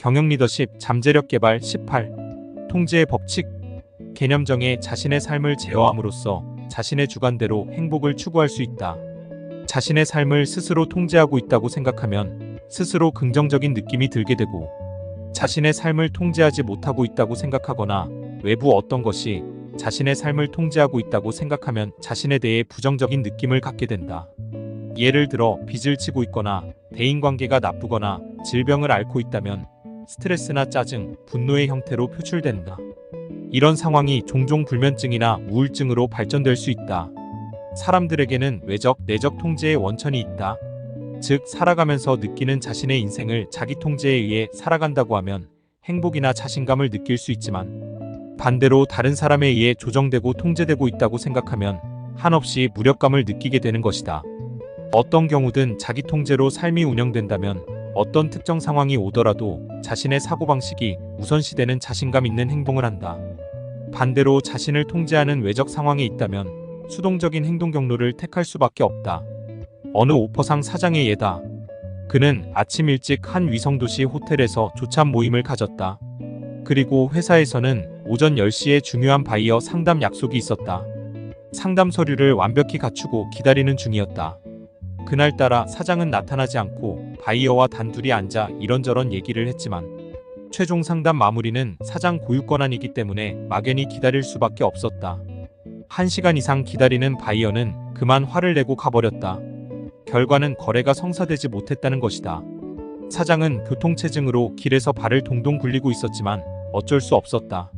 경영 리더십 잠재력 개발 18. 통제의 법칙. 개념 정에 자신의 삶을 제어함으로써 자신의 주관대로 행복을 추구할 수 있다. 자신의 삶을 스스로 통제하고 있다고 생각하면 스스로 긍정적인 느낌이 들게 되고, 자신의 삶을 통제하지 못하고 있다고 생각하거나 외부 어떤 것이 자신의 삶을 통제하고 있다고 생각하면 자신에 대해 부정적인 느낌을 갖게 된다. 예를 들어 빚을 지고 있거나 대인관계가 나쁘거나 질병을 앓고 있다면 스트레스나 짜증, 분노의 형태로 표출된다. 이런 상황이 종종 불면증이나 우울증으로 발전될 수 있다. 사람들에게는 외적, 내적 통제의 원천이 있다. 즉, 살아가면서 느끼는 자신의 인생을 자기 통제에 의해 살아간다고 하면 행복이나 자신감을 느낄 수 있지만, 반대로 다른 사람에 의해 조정되고 통제되고 있다고 생각하면 한없이 무력감을 느끼게 되는 것이다. 어떤 경우든 자기 통제로 삶이 운영된다면 어떤 특정 상황이 오더라도 자신의 사고방식이 우선시되는 자신감 있는 행동을 한다. 반대로 자신을 통제하는 외적 상황에 있다면 수동적인 행동 경로를 택할 수밖에 없다. 어느 오퍼상 사장의 예다. 그는 아침 일찍 한 위성도시 호텔에서 조찬 모임을 가졌다. 그리고 회사에서는 오전 10시에 중요한 바이어 상담 약속이 있었다. 상담 서류를 완벽히 갖추고 기다리는 중이었다. 그날따라 사장은 나타나지 않고 바이어와 단둘이 앉아 이런저런 얘기를 했지만 최종 상담 마무리는 사장 고유 권한이기 때문에 막연히 기다릴 수밖에 없었다. 1시간 이상 기다리는 바이어는 그만 화를 내고 가버렸다. 결과는 거래가 성사되지 못했다는 것이다. 사장은 교통체증으로 길에서 발을 동동 굴리고 있었지만 어쩔 수 없었다.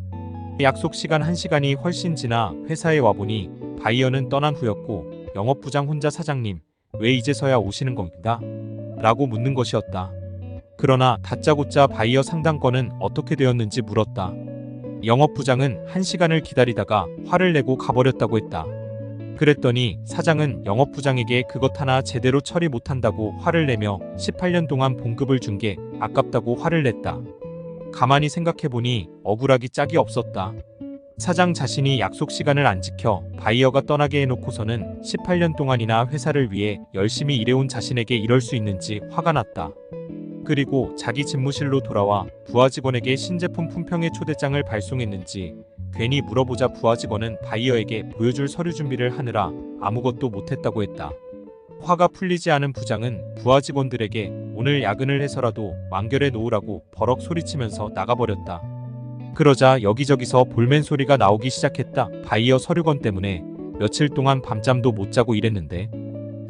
약속 시간 1시간이 훨씬 지나 회사에 와보니 바이어는 떠난 후였고, 영업부장 혼자 사장님, 왜 이제서야 오시는 겁니다? 라고 묻는 것이었다. 그러나 다짜고짜 바이어 상담건은 어떻게 되었는지 물었다. 영업부장은 1시간을 기다리다가 화를 내고 가버렸다고 했다. 그랬더니 사장은 영업부장에게 그것 하나 제대로 처리 못한다고 화를 내며 18년 동안 봉급을 준 게 아깝다고 화를 냈다. 가만히 생각해보니 억울하기 짝이 없었다. 사장 자신이 약속 시간을 안 지켜 바이어가 떠나게 해놓고서는 18년 동안이나 회사를 위해 열심히 일해온 자신에게 이럴 수 있는지 화가 났다. 그리고 자기 집무실로 돌아와 부하 직원에게 신제품 품평회 초대장을 발송했는지 괜히 물어보자 부하 직원은 바이어에게 보여줄 서류 준비를 하느라 아무것도 못했다고 했다. 화가 풀리지 않은 부장은 부하 직원들에게 오늘 야근을 해서라도 완결해 놓으라고 버럭 소리치면서 나가버렸다. 그러자 여기저기서 볼멘 소리가 나오기 시작했다. 바이어 서류건 때문에 며칠 동안 밤잠도 못 자고 일했는데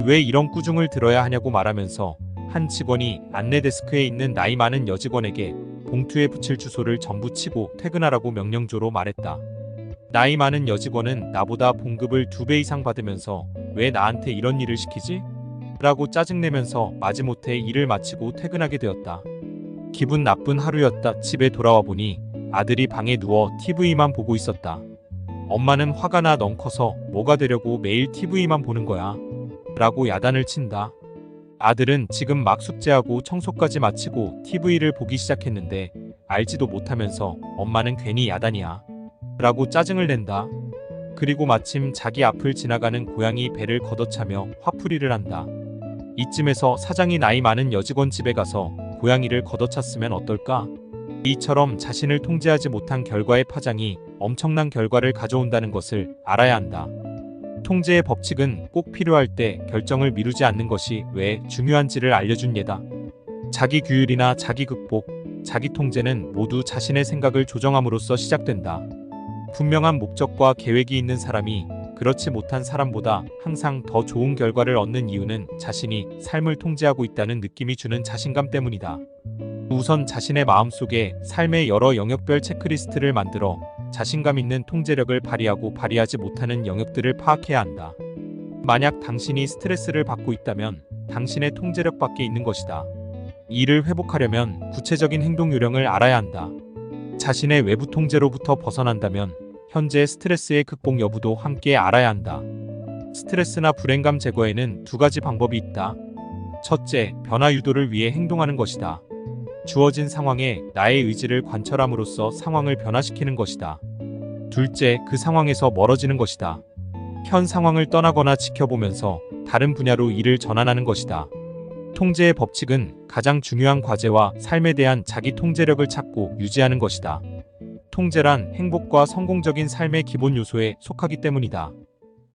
왜 이런 꾸중을 들어야 하냐고 말하면서 한 직원이 안내 데스크에 있는 나이 많은 여직원에게 봉투에 붙일 주소를 전부 치고 퇴근하라고 명령조로 말했다. 나이 많은 여직원은 나보다 봉급을 2배 이상 받으면서 왜 나한테 이런 일을 시키지? 라고 짜증내면서 마지못해 일을 마치고 퇴근하게 되었다. 기분 나쁜 하루였다. 집에 돌아와 보니 아들이 방에 누워 TV만 보고 있었다. 엄마는 화가 나 넌 커서 뭐가 되려고 매일 TV만 보는 거야? 라고 야단을 친다. 아들은 지금 막 숙제하고 청소까지 마치고 TV를 보기 시작했는데 알지도 못하면서 엄마는 괜히 야단이야. 라고 짜증을 낸다. 그리고 마침 자기 앞을 지나가는 고양이 배를 걷어차며 화풀이를 한다. 이쯤에서 사장이 나이 많은 여직원 집에 가서 고양이를 걷어찼으면 어떨까? 이처럼 자신을 통제하지 못한 결과의 파장이 엄청난 결과를 가져온다는 것을 알아야 한다. 통제의 법칙은 꼭 필요할 때 결정을 미루지 않는 것이 왜 중요한지를 알려준 예다. 자기 규율이나 자기 극복, 자기 통제는 모두 자신의 생각을 조정함으로써 시작된다. 분명한 목적과 계획이 있는 사람이 그렇지 못한 사람보다 항상 더 좋은 결과를 얻는 이유는 자신이 삶을 통제하고 있다는 느낌이 주는 자신감 때문이다. 우선 자신의 마음속에 삶의 여러 영역별 체크리스트를 만들어 자신감 있는 통제력을 발휘하고 발휘하지 못하는 영역들을 파악해야 한다. 만약 당신이 스트레스를 받고 있다면 당신의 통제력 밖에 있는 것이다. 이를 회복하려면 구체적인 행동 요령을 알아야 한다. 자신의 외부 통제로부터 벗어난다면 현재 스트레스의 극복 여부도 함께 알아야 한다. 스트레스나 불행감 제거에는 2가지 방법이 있다. 첫째, 변화 유도를 위해 행동하는 것이다. 주어진 상황에 나의 의지를 관철함으로써 상황을 변화시키는 것이다. 둘째, 그 상황에서 멀어지는 것이다. 현 상황을 떠나거나 지켜보면서 다른 분야로 일을 전환하는 것이다. 통제의 법칙은 가장 중요한 과제와 삶에 대한 자기 통제력을 찾고 유지하는 것이다. 통제란 행복과 성공적인 삶의 기본 요소에 속하기 때문이다.